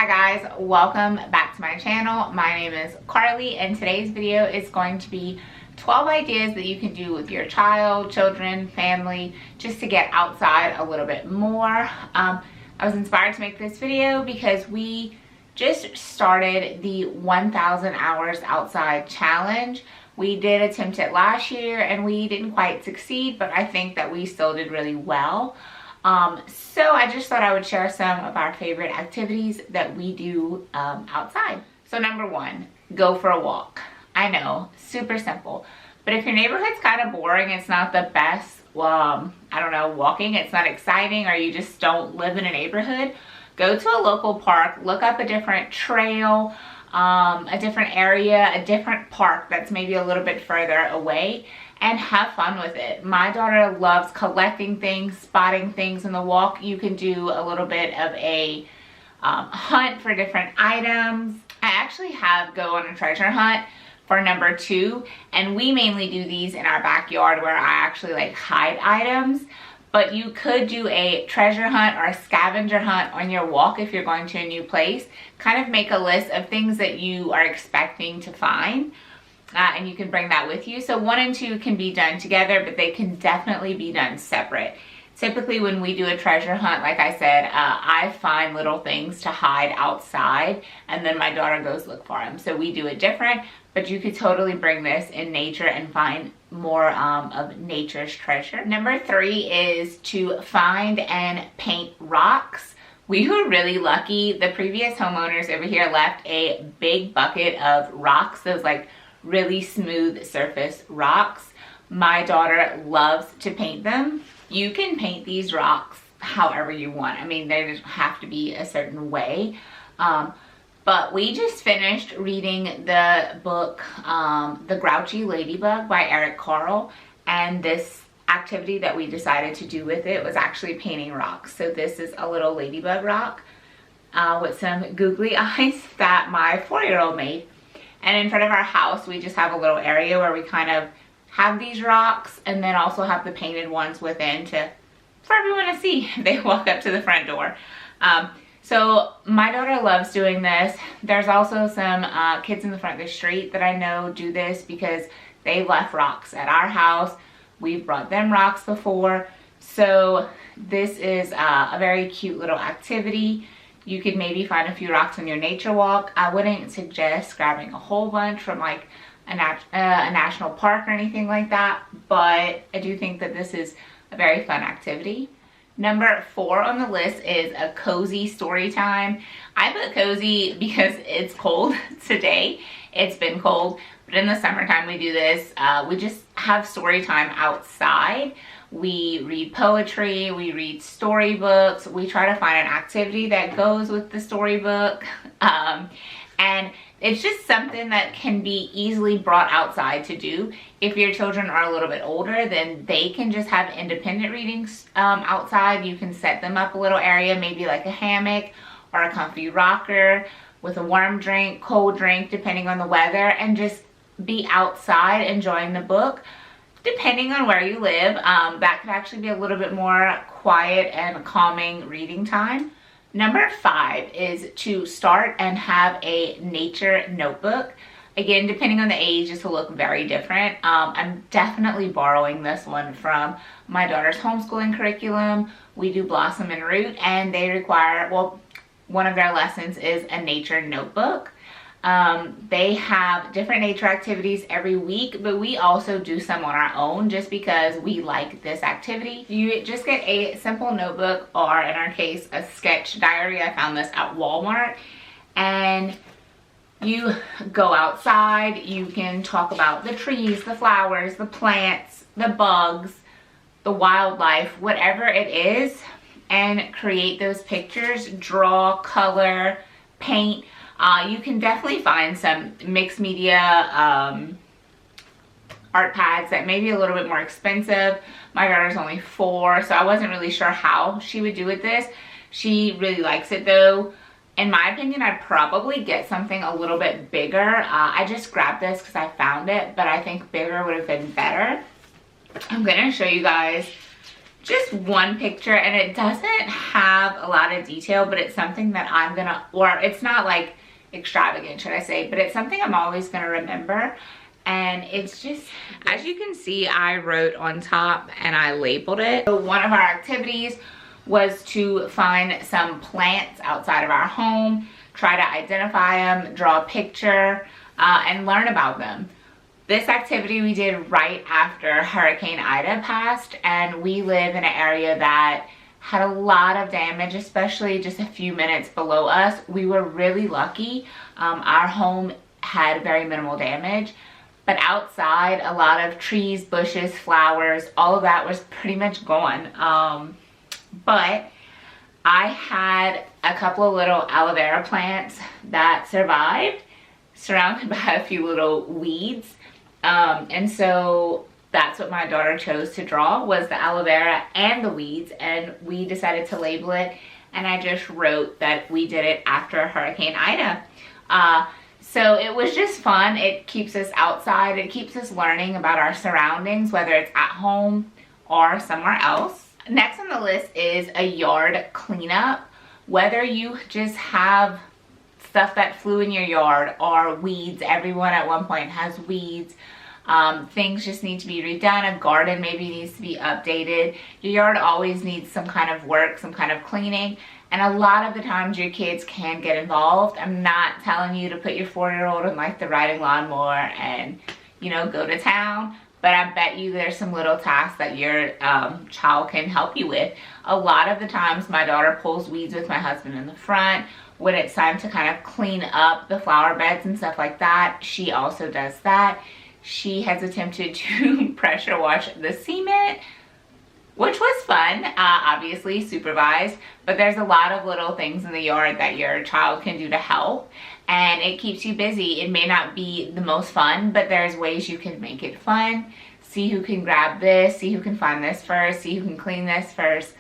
Hi guys, welcome back to my channel. My name is Carly and today's video is going to be 12 ideas that you can do with your child, children, family, just to get outside a little bit more. I was inspired to make this video because we just started the 1,000 hours outside challenge. We did attempt it last year and we didn't quite succeed, but I think that we still did really well. So I just thought I would share some of our favorite activities that we do outside. So number one, go for a walk. I know, super simple. But if your neighborhood's kind of boring, it's not the best, I don't know, walking, it's not exciting, or you just don't live in a neighborhood, go to a local park, look up a different trail, a different area, a different park that's maybe a little bit further away, and have fun with it. My daughter loves collecting things, spotting things in the walk. You can do a little bit of a hunt for different items. I actually have go on a treasure hunt for number 2, and we mainly do these in our backyard where I actually like hide items. But you could do a treasure hunt or a scavenger hunt on your walk if you're going to a new place. Kind of make a list of things that you are expecting to find. And you can bring that with you. So 1 and 2 can be done together, but they can definitely be done separate. Typically when we do a treasure hunt, like I said, I find little things to hide outside and then my daughter goes look for them. So we do it different, but you could totally bring this in nature and find more of nature's treasure. Number 3 is to find and paint rocks. We were really lucky. The previous homeowners over here left a big bucket of rocks, those like really smooth surface rocks. My daughter loves to paint them. You can paint these rocks however you want. I mean, they just have to be a certain way. But we just finished reading the book, The Grouchy Ladybug by Eric Carle, and this activity that we decided to do with it was actually painting rocks. So this is a little ladybug rock with some googly eyes that my 4-year-old made. And in front of our house, we just have a little area where we kind of have these rocks and then also have the painted ones within for everyone to see. They walk up to the front door. So my daughter loves doing this. There's also some kids in the front of the street that I know do this because they left rocks at our house. We've brought them rocks before. So this is a very cute little activity. You could maybe find a few rocks on your nature walk. I wouldn't suggest grabbing a whole bunch from like a national park or anything like that, but I do think that this is a very fun activity. Number 4 on the list is a cozy story time. I put cozy because it's cold today. It's been cold, but in the summertime we do this. We just have story time outside. We read poetry, we read storybooks, we try to find an activity that goes with the storybook. And it's just something that can be easily brought outside to do. If your children are a little bit older, then they can just have independent readings outside. You can set them up a little area, maybe like a hammock or a comfy rocker with a warm drink, cold drink, depending on the weather, and just be outside enjoying the book. Depending on where you live, that could actually be a little bit more quiet and calming reading time. Number 5 is to start and have a nature notebook. Again, depending on the age, this will look very different. I'm definitely borrowing this one from my daughter's homeschooling curriculum. We do Blossom and Root, and they require, well, one of their lessons is a nature notebook. They have different nature activities every week, but we also do some on our own just because we like this activity. You just get a simple notebook, or in our case, a sketch diary. I found this at Walmart. And you go outside, you can talk about the trees, the flowers, the plants, the bugs, the wildlife, whatever it is, and create those pictures, draw, color, paint. You can definitely find some mixed media art pads that may be a little bit more expensive. My daughter's only 4, so I wasn't really sure how she would do with this. She really likes it though. In my opinion, I'd probably get something a little bit bigger. I just grabbed this because I found it, but I think bigger would have been better. I'm going to show you guys just one picture, and it doesn't have a lot of detail, but it's something that I'm gonna, or it's not like extravagant, should I say, but it's something I'm always gonna remember. And it's just, as you can see, I wrote on top and I labeled it. So one of our activities was to find some plants outside of our home, try to identify them, draw a picture, and learn about them. This activity we did right after Hurricane Ida passed, and we live in an area that had a lot of damage, especially just a few minutes below us. We were really lucky. Our home had very minimal damage, but outside, a lot of trees, bushes, flowers, all of that was pretty much gone. But I had a couple of little aloe vera plants that survived, surrounded by a few little weeds. And so that's what my daughter chose to draw, was the aloe vera and the weeds, and we decided to label it, and I just wrote that we did it after Hurricane Ida. So it was just fun. It keeps us outside. It keeps us learning about our surroundings, whether it's at home or somewhere else. Next on the list is a yard cleanup. Whether you just have stuff that flew in your yard or weeds, everyone at one point has weeds. Things just need to be redone. A garden maybe needs to be updated. Your yard always needs some kind of work, some kind of cleaning. And a lot of the times your kids can get involved. I'm not telling you to put your 4-year-old in like the riding lawnmower and, you know, go to town. But I bet you there's some little tasks that your child can help you with. A lot of the times my daughter pulls weeds with my husband in the front. When it's time to kind of clean up the flower beds and stuff like that, she also does that. She has attempted to pressure wash the cement, which was fun, obviously supervised, but there's a lot of little things in the yard that your child can do to help, and it keeps you busy. It may not be the most fun, but there's ways you can make it fun. See who can grab this, see who can find this first, see who can clean this first.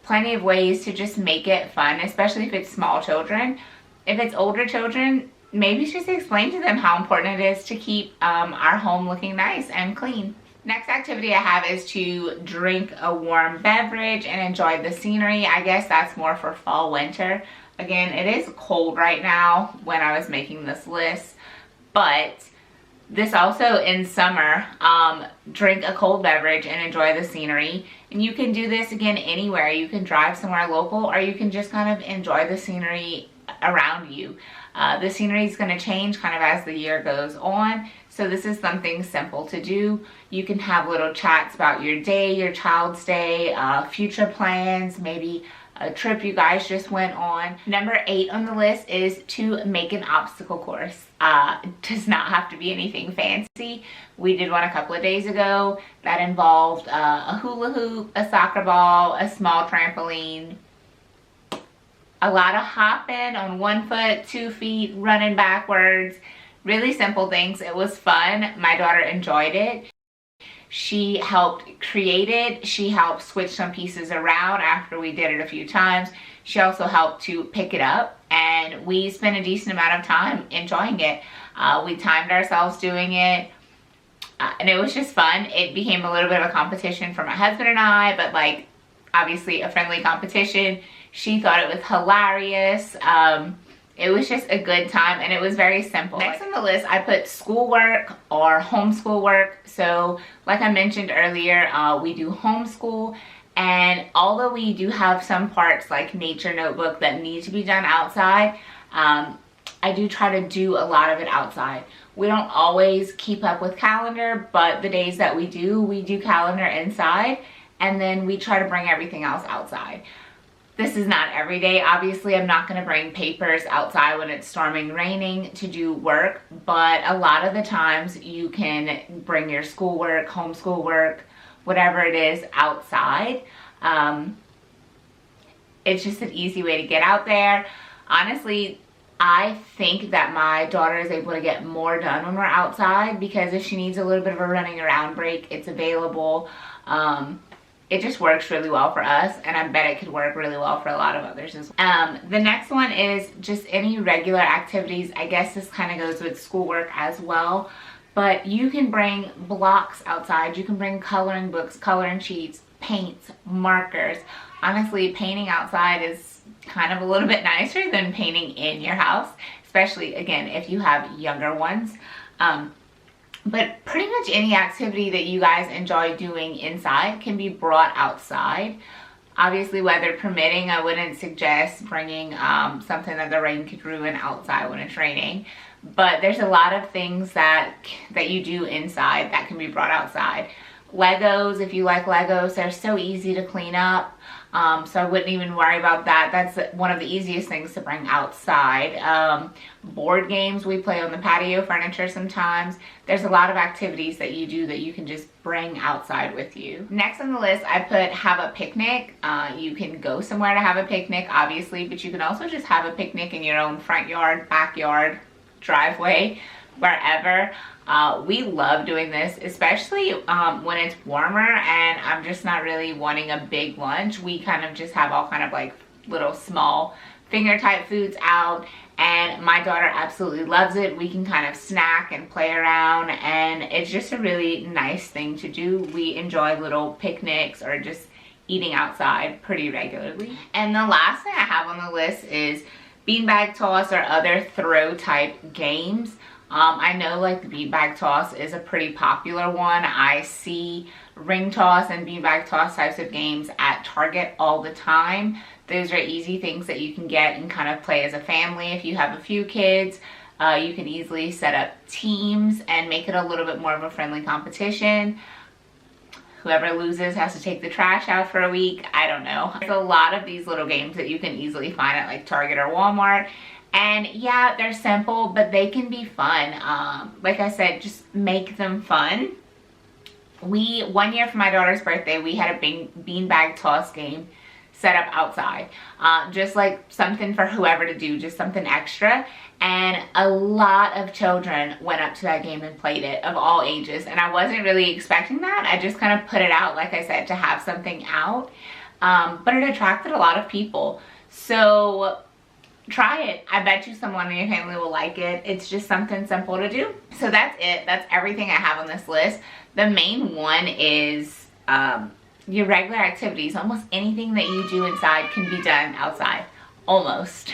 Plenty of ways to just make it fun, especially if it's small children. If it's older children, maybe just explain to them how important it is to keep our home looking nice and clean. Next activity I have is to drink a warm beverage and enjoy the scenery. I guess that's more for fall, winter. Again, it is cold right now when I was making this list, but this also in summer, drink a cold beverage and enjoy the scenery. And you can do this again anywhere. You can drive somewhere local, or you can just kind of enjoy the scenery around you. The scenery is going to change kind of as the year goes on. So this is something simple to do. You can have little chats about your day, your child's day, future plans, maybe a trip you guys just went on. Number 8 on the list is to make an obstacle course. It does not have to be anything fancy. We did one a couple of days ago that involved a hula hoop, a soccer ball, a small trampoline, a lot of hopping on 1 foot, 2 feet, running backwards. Really simple things. It was fun. My daughter enjoyed it. She helped create it. She helped switch some pieces around after we did it a few times. She also helped to pick it up, and we spent a decent amount of time enjoying it. We timed ourselves doing it, and it was just fun. It became a little bit of a competition for my husband and I, but like obviously a friendly competition. She thought it was hilarious. It was just a good time, and it was very simple. Next on the list, I put schoolwork or homeschool work. So like I mentioned earlier, we do homeschool, and although we do have some parts like nature notebook that need to be done outside, I do try to do a lot of it outside. We don't always keep up with calendar, but the days that we do calendar inside, and then we try to bring everything else outside. This is not every day. Obviously, I'm not going to bring papers outside when it's storming, raining to do work, but a lot of the times you can bring your schoolwork, homeschool work, whatever it is outside. It's just an easy way to get out there. Honestly, I think that my daughter is able to get more done when we're outside, because if she needs a little bit of a running around break, it's available. It just works really well for us, and I bet it could work really well for a lot of others as well. The next one is just any regular activities. I guess this kind of goes with schoolwork as well, but you can bring blocks outside. You can bring coloring books, coloring sheets, paints, markers. Honestly, painting outside is kind of a little bit nicer than painting in your house, especially, again, if you have younger ones. But pretty much any activity that you guys enjoy doing inside can be brought outside. Obviously, weather permitting, I wouldn't suggest bringing something that the rain could ruin outside when it's raining. But there's a lot of things that you do inside that can be brought outside. Legos, if you like Legos, they're so easy to clean up. So I wouldn't even worry about that. That's one of the easiest things to bring outside. Board games, we play on the patio furniture sometimes. There's a lot of activities that you do that you can just bring outside with you. Next on the list, I put have a picnic. You can go somewhere to have a picnic, obviously, but you can also just have a picnic in your own front yard, backyard, driveway, wherever. We love doing this, especially when it's warmer and I'm just not really wanting a big lunch. We kind of just have all kind of like little small finger type foods out, and my daughter absolutely loves it. We can kind of snack and play around, and it's just a really nice thing to do. We enjoy little picnics or just eating outside pretty regularly. And the last thing I have on the list is beanbag toss or other throw type games. I know like the beanbag toss is a pretty popular one. I see ring toss and beanbag toss types of games at Target all the time. Those are easy things that you can get and kind of play as a family. If you have a few kids, you can easily set up teams and make it a little bit more of a friendly competition. Whoever loses has to take the trash out for a week. I don't know. There's a lot of these little games that you can easily find at like Target or Walmart. And yeah, they're simple, but they can be fun. Like I said, just make them fun. One year for my daughter's birthday, we had a beanbag toss game set up outside. Just like something for whoever to do, just something extra. And a lot of children went up to that game and played it, of all ages. And I wasn't really expecting that. I just kind of put it out, like I said, to have something out. But it attracted a lot of people. So try it. I bet you someone in your family will like it. It's just something simple to do. So that's it. That's everything I have on this list. The main one is your regular activities. Almost anything that you do inside can be done outside. Almost.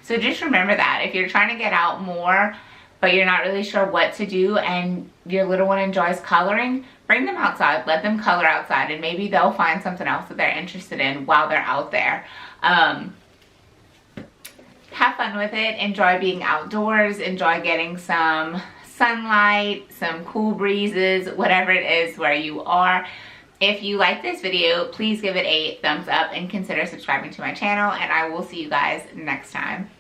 So just remember that. If you're trying to get out more, but you're not really sure what to do and your little one enjoys coloring, bring them outside. Let them color outside, and maybe they'll find something else that they're interested in while they're out there. Have fun with it. Enjoy being outdoors. Enjoy getting some sunlight, some cool breezes, whatever it is where you are. If you like this video, please give it a thumbs up and consider subscribing to my channel, and I will see you guys next time.